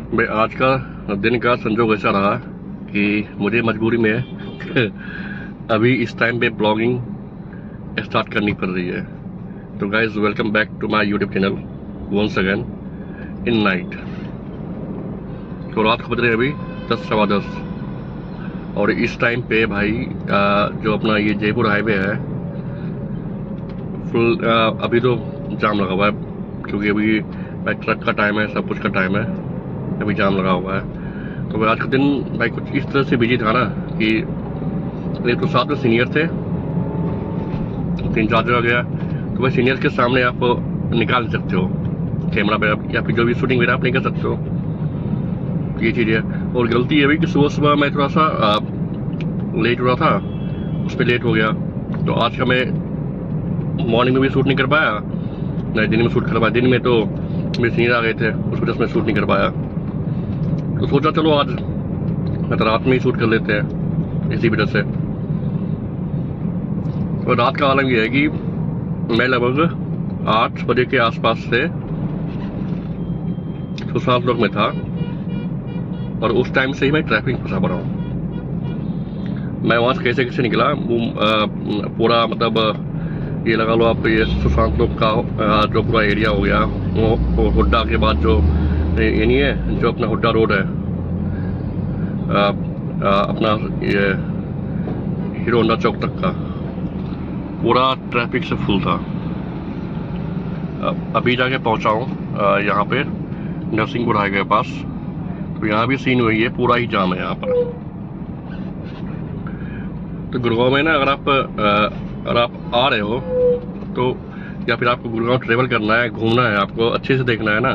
भाई आज का दिन का संजोग ऐसा रहा कि मुझे मजबूरी में अभी इस टाइम पे ब्लॉगिंग स्टार्ट करनी पड़ रही है। तो guys welcome back to my YouTube channel once again in night. तो रात को बज रहे अभी 10 सवा 10 और इस टाइम पे भाई जो अपना ये जयपुर हाईवे है फुल अभी तो जाम लगा हुआ है, क्योंकि अभी भाई ट्रक का टाइम है, सब कुछ का टाइम है, अभी जाम लगा हुआ है। तो आज का दिन भाई कुछ इस तरह से बिजी था ना कि एक तो साथ में सीनियर थे, 3-4 जगह गया, तो भाई सीनियर्स के सामने आप निकाल नहीं सकते हो कैमरा पे, या फिर जो भी शूटिंग वगैरह आप नहीं कर सकते हो, ये चीज़ है। और गलती ये भी कि सुबह सुबह मैं थोड़ा सा लेट हो रहा था, उस पर लेट हो गया। तो आज का मैं मॉर्निंग में भी शूट नहीं कर पाया, नहीं दिन में शूट कर पाया। दिन में तो मेरे सीनियर आ गए थे, उस वजह से मैं शूट नहीं कर पाया। तो सोचा चलो आज मैं तो रात में ही शूट कर लेते हैं, इसी वजह से। तो रात का आलम यह है कि मैं लगभग 8 बजे के आसपास से सुशांत लोक में था और उस टाइम से ही मैं ट्रैफिक फंसा पड़ा हूँ। मैं वहाँ से कैसे कैसे निकला पूरा, मतलब ये लगा लो आप, ये सुशांत लोक का जो पूरा एरिया हो गया, वो हुड्डा के बाद जो ये नहीं है, जो अपना हुड्डा रोड है, अपना ये हीरो होंडा चौक तक का पूरा ट्रैफिक से फुल था। अभी जाके पहुंचा हूँ यहाँ पे नरसिंहपुर हाईवे के पास, तो यहाँ भी सीन हुई है, पूरा ही जाम है यहाँ पर। तो गुड़गांव में ना अगर आप आ रहे हो तो, या फिर आपको गुड़गांव ट्रेवल करना है, घूमना है, आपको अच्छे से देखना है ना,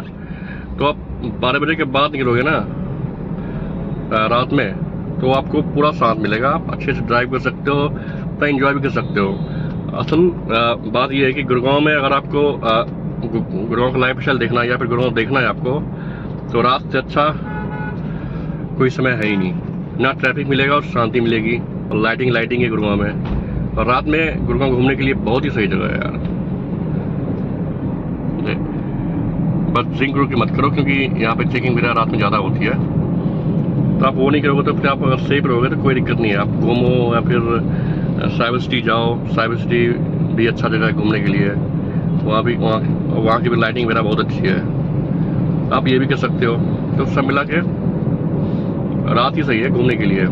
तो आप 12 बजे के बाद निकलोगे ना रात में, तो आपको पूरा साथ मिलेगा, आप अच्छे से ड्राइव कर सकते हो, तो एंजॉय भी कर सकते हो। असल बात यह है कि गुड़गांव में अगर आपको गुड़गांव का लाइफ स्टाइल देखना है या फिर गुड़गांव देखना है आपको, तो रात से अच्छा कोई समय है ही नहीं। ना ट्रैफिक मिलेगा और शांति मिलेगी, और लाइटिंग है गुड़गांव में। और रात में गुड़गांव घूमने के लिए बहुत ही सही जगह है यार। बस ड्रिंक की मत करो, क्योंकि यहाँ पे चेकिंग वगैरह रात में ज़्यादा होती है। तो आप वो नहीं करोगे तो फिर आप अगर सेफ रहोगे तो कोई दिक्कत नहीं है। आप घूमो या फिर साइबर सिटी जाओ, साइबर सिटी भी अच्छा जगह है घूमने के लिए, वहाँ की भी लाइटिंग वगैरह बहुत अच्छी है, आप ये भी कर सकते हो। तो सब मिला के रात ही सही है घूमने के लिए।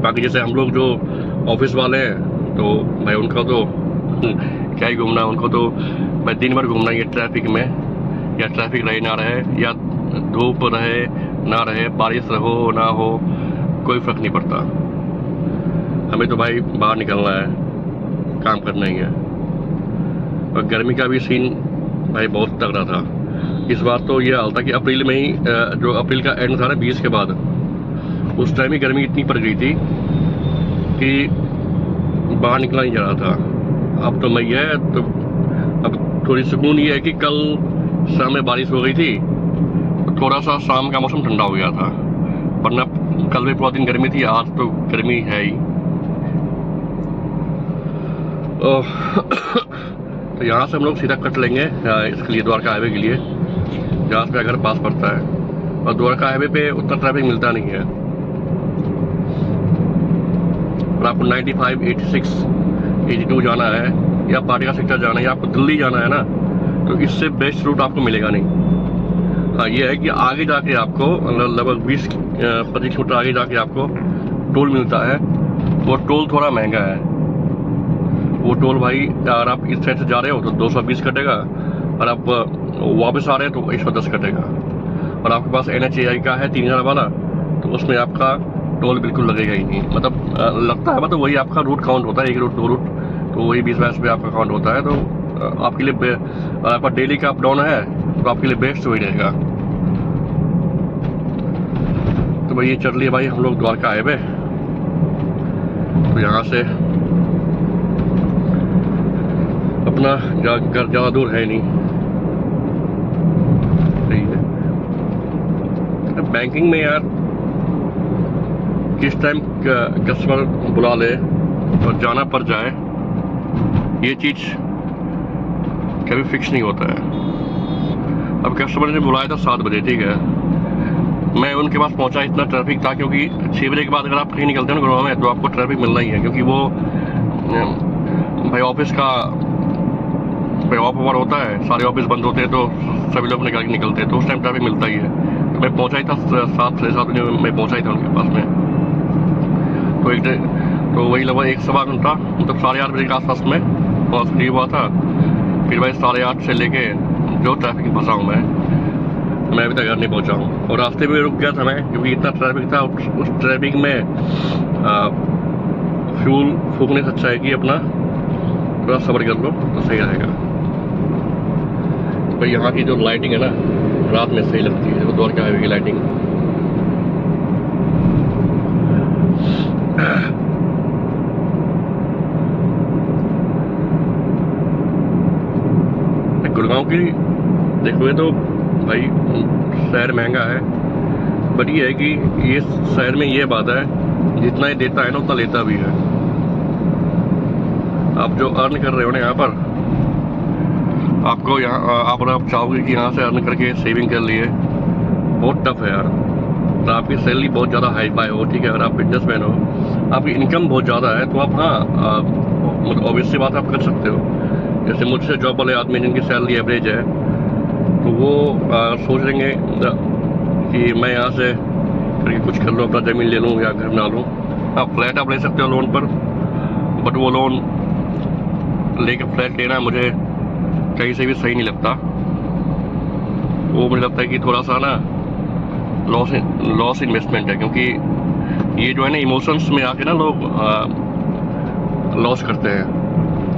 बाकी जैसे हम लोग जो ऑफिस वाले हैं, तो भाई उनका तो क्या ही घूमना, उनको तो भाई दिन भर घूमना है ट्रैफिक में, या ट्रैफिक रहे ना रहे, या धूप रहे ना रहे, बारिश रहो ना हो, कोई फर्क नहीं पड़ता। हमें तो भाई बाहर निकलना है, काम करना ही है। और गर्मी का भी सीन भाई बहुत तगड़ा था इस बार। तो ये हाल था कि अप्रैल में ही, जो अप्रैल का एंड था ना 20 के बाद, उस टाइम ही गर्मी इतनी पड़ गई थी कि बाहर निकला नहीं जा रहा था। अब तो मई है, तो अब थोड़ी सुकून ये है कि कल शाम में बारिश हो गई थी, तो थोड़ा सा शाम का मौसम ठंडा हो गया था, वरना कल भी पूरा दिन गर्मी थी, आज तो गर्मी है ही। तो यहाँ से हम लोग सीधा कट लेंगे इसके लिए, द्वारका हाईवे के लिए, जहाँ से घर पास पड़ता है। और द्वारका हाईवे पे उतना ट्रैफिक मिलता नहीं है। और आपको 95, 86, 82 जाना है, या पाटिका सेक्टर जाना है, या आपको दिल्ली जाना है ना, तो इससे बेस्ट रूट आपको मिलेगा नहीं। हाँ ये है कि आगे जाके आपको लगभग 20-25 किलोमीटर आगे जाके आपको टोल मिलता है। वो टोल थोड़ा महंगा है। वो टोल भाई अगर आप इस साइड से जा रहे हो तो 220 कटेगा, और आप वापस आ रहे हैं तो 110 कटेगा। और आपके पास NHAI का है 3000 वाला, तो उसमें आपका टोल बिल्कुल लगेगा ही नहीं। मतलब लगता है, मतलब वही आपका रूट काउंट होता है, एक रूट 2 रूट, तो वही 20-22 रुपये आपका काउंट होता है। तो आपके लिए आपका डेली का अप डाउन है तो आपके लिए बेस्ट वही रहेगा। तो भाई ये चल लिए भाई हम लोग द्वारका हाईवे। तो यहाँ से अपना घर ज़्यादा दूर है नहीं, सही है। बैंकिंग में यार किस टाइम कस्टमर बुला ले और जाना पड़ जाए, ये चीज़ कभी फिक्स नहीं होता है। अब कस्टमर ने बुलाया था 7 बजे, ठीक है, मैं उनके पास पहुंचा, इतना ट्रैफिक था, क्योंकि 6 बजे के बाद अगर आप कहीं निकलते हो ना गोवा में तो आपको ट्रैफिक मिलना ही है, क्योंकि वो भाई ऑफिस का भाई ऑफ ओवर होता है, सारे ऑफिस बंद होते हैं तो सभी लोग अपने घर निकलते हैं, तो उस टाइम ट्रैफिक मिलता ही है। तो मैं पहुंचा ही था 7 बजे मैं पहुंचा ही था उनके पास में। तो वही लगभग 1-1.25 घंटा, मतलब 8:30 बजे के आसपास में वहाँ फ्री हुआ था। फिर भाई 8:30 से लेके जो ट्रैफिक में फंसा हूँ मैं अभी तक घर नहीं पहुँचा हूँ। और रास्ते में रुक गया था मैं, क्योंकि इतना ट्रैफिक था। उस ट्रैफिक में फ्यूल फूकने से अच्छा है कि अपना थोड़ा सब्र कर लो तो सही रहेगा। भाई यहाँ की जो लाइटिंग है ना रात में सही लगती है, वो द्वारका हाईवे की लाइटिंग। गुड़गांव की देखोगे तो भाई शहर महंगा है, बट ये है कि ये शहर में ये बात है, जितना ही देता है ना उतना लेता भी है। आप जो अर्न कर रहे हो ना यहाँ पर, आपको यहाँ आप चाहोगे कि यहाँ से अर्न करके सेविंग कर लिए, बहुत टफ है यार। तो आपकी सैलरी बहुत ज़्यादा हाई फाई हो, ठीक है, अगर आप बिजनेसमैन हो, आपकी इनकम बहुत ज़्यादा है, तो आप मतलब ऑब्वियसली बात आप कर सकते हो। जैसे मुझसे जॉब वाले आदमी जिनकी सैलरी एवरेज है, तो वो सोच लेंगे कि मैं यहाँ से करके कुछ कर लूँ, अपना ज़मीन ले लूँ या घर बना लूँ। आप फ्लैट आप ले सकते हो लोन पर, बट वो लोन लेके फ्लैट लेना मुझे कहीं से भी सही नहीं लगता। वो मुझे लगता है कि थोड़ा सा ना लॉस इन्वेस्टमेंट है, क्योंकि ये जो है ना इमोशंस में आके ना लोग लॉस करते हैं।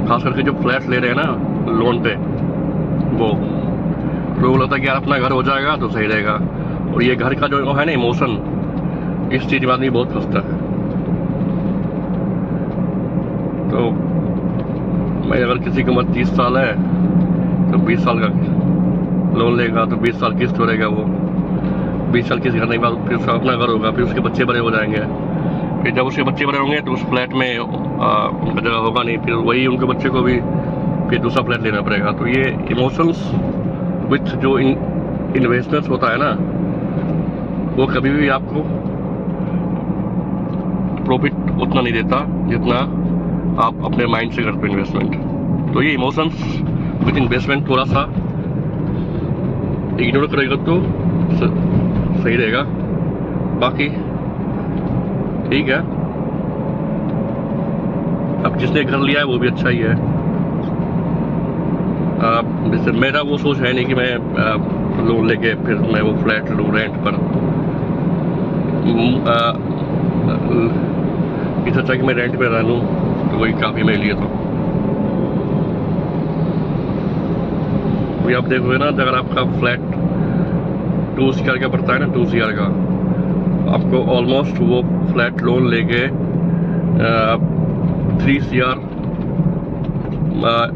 खास करके जो फ्लैट ले रहे हैं ना लोन पे, वो लोग लगता है कि यार अपना घर हो जाएगा तो सही रहेगा। और ये घर का जो है ना इमोशन, इस चीज़ में आदमी बहुत फंसता है। तो मैं अगर किसी की उम्र 30 साल है तो 20 साल का लोन लेगा तो 20 साल किस्त रहेगा, वो 20 साल किस्त करने के बाद फिर उसका अपना घर होगा, फिर उसके बच्चे बड़े हो जाएंगे। फिर जब उसके बच्चे बड़े होंगे तो उस फ्लैट में उनका जगह होगा नहीं, फिर वही उनके बच्चे को भी फिर दूसरा फ्लैट लेना पड़ेगा। तो ये इमोशंस विथ जो इन्वेस्टमेंट्स होता है ना, वो कभी भी आपको प्रॉफिट उतना नहीं देता जितना आप अपने माइंड से करते हो इन्वेस्टमेंट। तो ये इमोशंस विथ इन्वेस्टमेंट थोड़ा सा इग्नोर करेगा तो सही रहेगा। बाकी ठीक है, अब जिसने घर लिया है वो भी अच्छा ही है। जैसे मेरा वो सोच है नहीं कि मैं लोन लेके फिर मैं वो फ्लैट लूँ रेंट पर। इससे अच्छा कि मैं रेंट पे रह लूँ तो वही काफ़ी मेरे लिए। तो अभी आप देखोगे ना, अगर आपका फ्लैट 2 CR का पड़ता है ना, 2 CR का, आपको ऑलमोस्ट वो फ्लैट लोन लेके 3 CR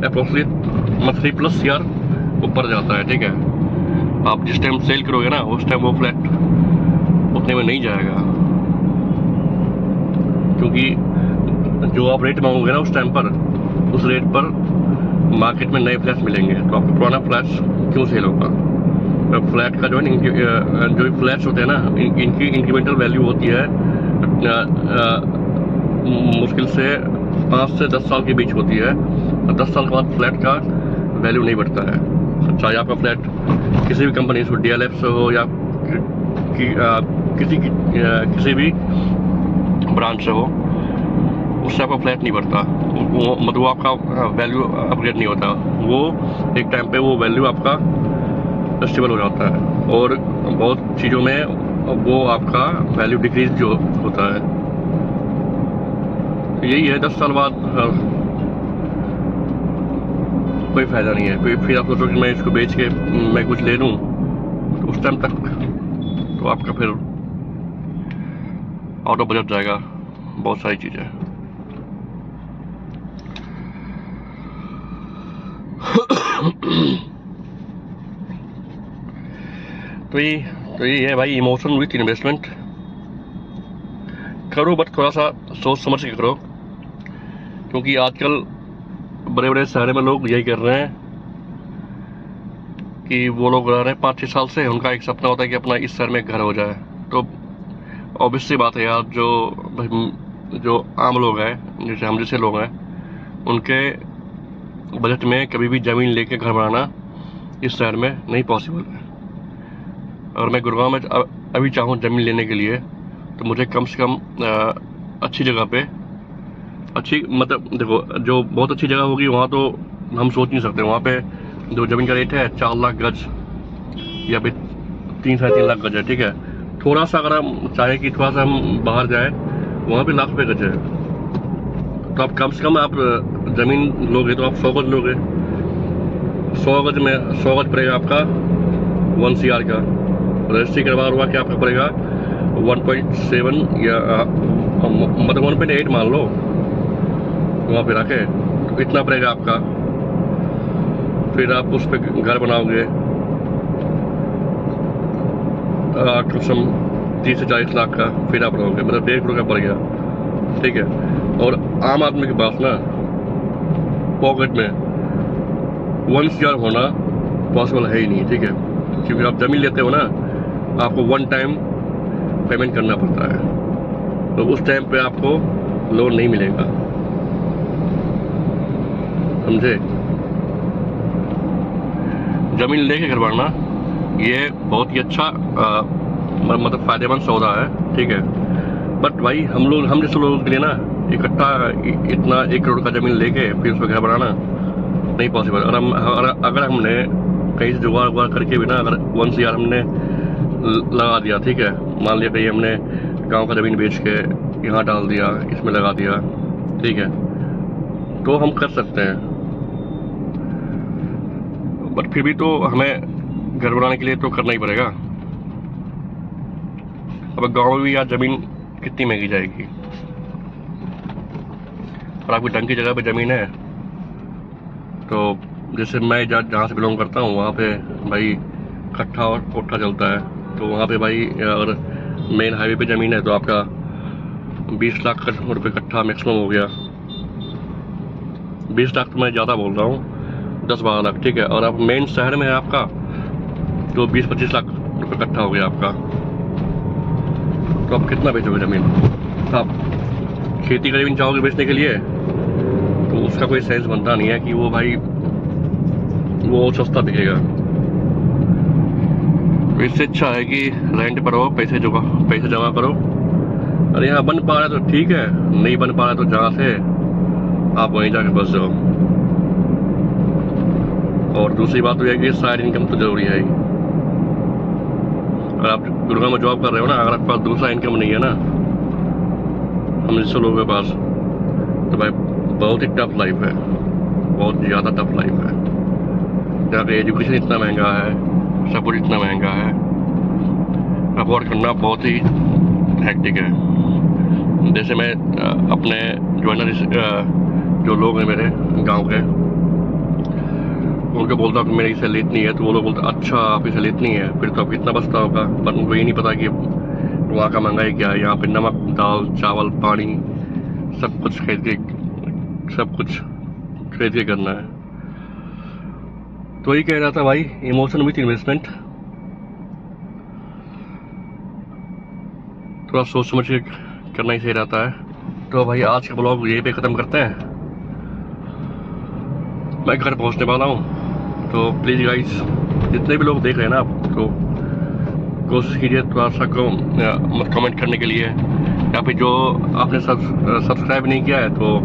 अप्रोक्सीमेट 3+ CR ऊपर जाता है, ठीक है। आप जिस टाइम सेल करोगे ना उस टाइम वो फ्लैट उतने में नहीं जाएगा, क्योंकि जो आप रेट मांगोगे ना उस टाइम पर, उस रेट पर मार्केट में नए फ्लैट्स मिलेंगे, तो आपका पुराना फ्लैट्स क्यों सेल होगा। फ्लैट का जो है जो फ्लैट्स होते हैं ना, इनकी इंक्रीमेंटल वैल्यू होती है मुश्किल से 5 से 10 साल के बीच होती है। 10 साल के बाद फ्लैट का वैल्यू नहीं बढ़ता है, चाहे आपका फ्लैट किसी भी कंपनी से हो, DLF से हो या किसी भी ब्रांच से हो, उससे आपका फ्लैट नहीं बढ़ता। मतलब आपका वैल्यू अपग्रेड नहीं होता, वो एक टाइम पे वो वैल्यू आपका स्टेबल हो जाता है। और बहुत चीज़ों में वो आपका वैल्यू डिक्रीज जो होता है, तो यही है। 10 साल बाद कोई फ़ायदा नहीं है। फिर आप सोचो कि मैं इसको बेच के मैं कुछ ले लूँ, तो उस टाइम तक तो आपका फिर आउट ऑफ बजट जाएगा बहुत सारी चीज़ें। तो ये है भाई, इमोशन विथ इन्वेस्टमेंट करो, बट थोड़ा सा सोच समझ के करो, क्योंकि आजकल बड़े बड़े शहर में लोग यही कर रहे हैं कि वो लोग रह रहे हैं 5-6 साल से, उनका एक सपना होता है कि अपना इस शहर में घर हो जाए। तो ऑब्वियस सी बात है यार, जो आम लोग हैं, जैसे हम जैसे लोग हैं, उनके बजट में कभी भी ज़मीन लेके घर बनाना इस शहर में नहीं पॉसिबल है। अगर मैं गुड़गांव में अभी चाहूँ ज़मीन लेने के लिए, तो मुझे कम से कम अच्छी जगह पे, अच्छी मतलब देखो, जो बहुत अच्छी जगह होगी वहाँ तो हम सोच नहीं सकते। वहाँ पे जो ज़मीन का रेट है 4 लाख गज या फिर 3-3.5 लाख गज है, ठीक है। थोड़ा सा अगर हम चाहें कि थोड़ा सा हम बाहर जाए, वहाँ पे लाख रुपये गज है। तो आप कम से कम आप ज़मीन लोगे तो आप 100 गज लोगे। 100 गज में 100 गज पड़ेगा आपका 1 CR का। रजिस्ट्री करवा हुआ कि आपका पड़ेगा 1.7 या मतलब 1.8 मान लो, वहाँ पे रखे तो इतना पड़ेगा आपका। फिर आप उस पर घर बनाओगे, कम से कम 30 से 40 लाख का, फिर आप रहोगे, मतलब 1.5 करोड़ का पड़ गया, ठीक है। और आम आदमी के पास ना पॉकेट में 1 CR होना पॉसिबल है ही नहीं, ठीक है। क्योंकि आप ज़मीन लेते हो ना, आपको 1 टाइम पेमेंट करना पड़ता है, तो उस टाइम पे आपको लोन नहीं मिलेगा, समझे। ज़मीन लेके घर बनाना ये बहुत ही अच्छा मतलब फ़ायदेमंद सौदा है, ठीक है। बट भाई हम जैसे लोगों के लिए ना इकट्ठा इतना 1 करोड़ का ज़मीन लेके फिर उस पर घर बनाना नहीं पॉसिबल। अगर हमने कहीं से जुगाड़ उगाड़ करके भी ना, अगर 1 CR हमने लगा दिया, ठीक है, मान लिया कहीं हमने गांव का ज़मीन बेच के यहाँ डाल दिया, इसमें लगा दिया, ठीक है, तो हम कर सकते हैं। बट फिर भी तो हमें घर बनाने के लिए तो करना ही पड़ेगा। अब गांव में भी यार ज़मीन कितनी महंगी जाएगी, और आपकी ढंग की जगह पे ज़मीन है तो, जैसे मैं जहाँ से बिलोंग करता हूँ वहाँ पे भाई कट्ठा और कोठा चलता है। तो वहाँ पे भाई अगर मेन हाईवे पे ज़मीन है तो आपका 20 लाख रुपये कट्ठा मैक्सिमम हो गया। 20 लाख तो मैं ज़्यादा बोल रहा हूँ, 10-12 लाख, ठीक है। और आप मेन शहर में है आपका तो 20-25 लाख रुपये कट्ठा हो गया आपका। तो आप कितना बेचोगे ज़मीन? आप खेती का ज़मीन चाहोगे बेचने के लिए तो उसका कोई सेंस बनता नहीं है कि वो भाई वो सस्ता बिकेगा। तो इससे अच्छा है कि रेंट पर हो, पैसे जमा करो। अरे यहाँ बन पा रहा है तो ठीक है, नहीं बन पा रहा है तो जहाँ से आप वहीं जाके बस जाओ। और दूसरी बात तो यह है कि साइड इनकम तो जरूरी है ही। अगर आप गुड़गांव में जॉब कर रहे हो ना, अगर आपके पास दूसरा इनकम नहीं है ना, हम जैसे लोगों के पास, तो भाई बहुत ही टफ लाइफ है, बहुत ज़्यादा टफ लाइफ है। जहाँ पे एजुकेशन इतना महंगा है, सब कुछ इतना महंगा है, अफोर्ड करना बहुत ही हेक्टिक है। जैसे मैं अपने जो लोग हैं मेरे गांव के, उनको बोलता हूँ कि मेरी सैलरी इतनी है, तो वो लोग बोलते अच्छा आपकी सैलरी इतनी है, फिर तो आपको इतना बचता होगा। पर उनको ये नहीं पता कि वहाँ का महंगाई क्या है। यहाँ पे नमक, दाल, चावल, पानी सब कुछ खरीद के करना है। तो वही कह रहा था भाई, इमोशन विथ इन्वेस्टमेंट, थोड़ा सोच समझ के करना ही सही रहता है। तो भाई आज का ब्लॉग यहीं पे ख़त्म करते हैं। मैं घर पहुंचने वाला हूँ, तो प्लीज़ गाइस जितने भी लोग देख रहे हैं ना आप, तो कोशिश कीजिए थोड़ा सा कमेंट करने के लिए, या फिर जो आपने सब्सक्राइब नहीं किया है तो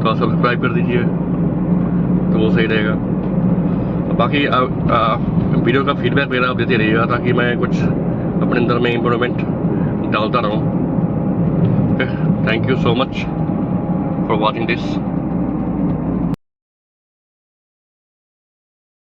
थोड़ा सब्सक्राइब कर दीजिए, तो वो सही रहेगा। बाकी वीडियो का फीडबैक वगैरह आप देते रहिएगा, ताकि मैं कुछ अपने अंदर में इम्प्रूवमेंट डालता रहूँ। Thank you so much for watching this.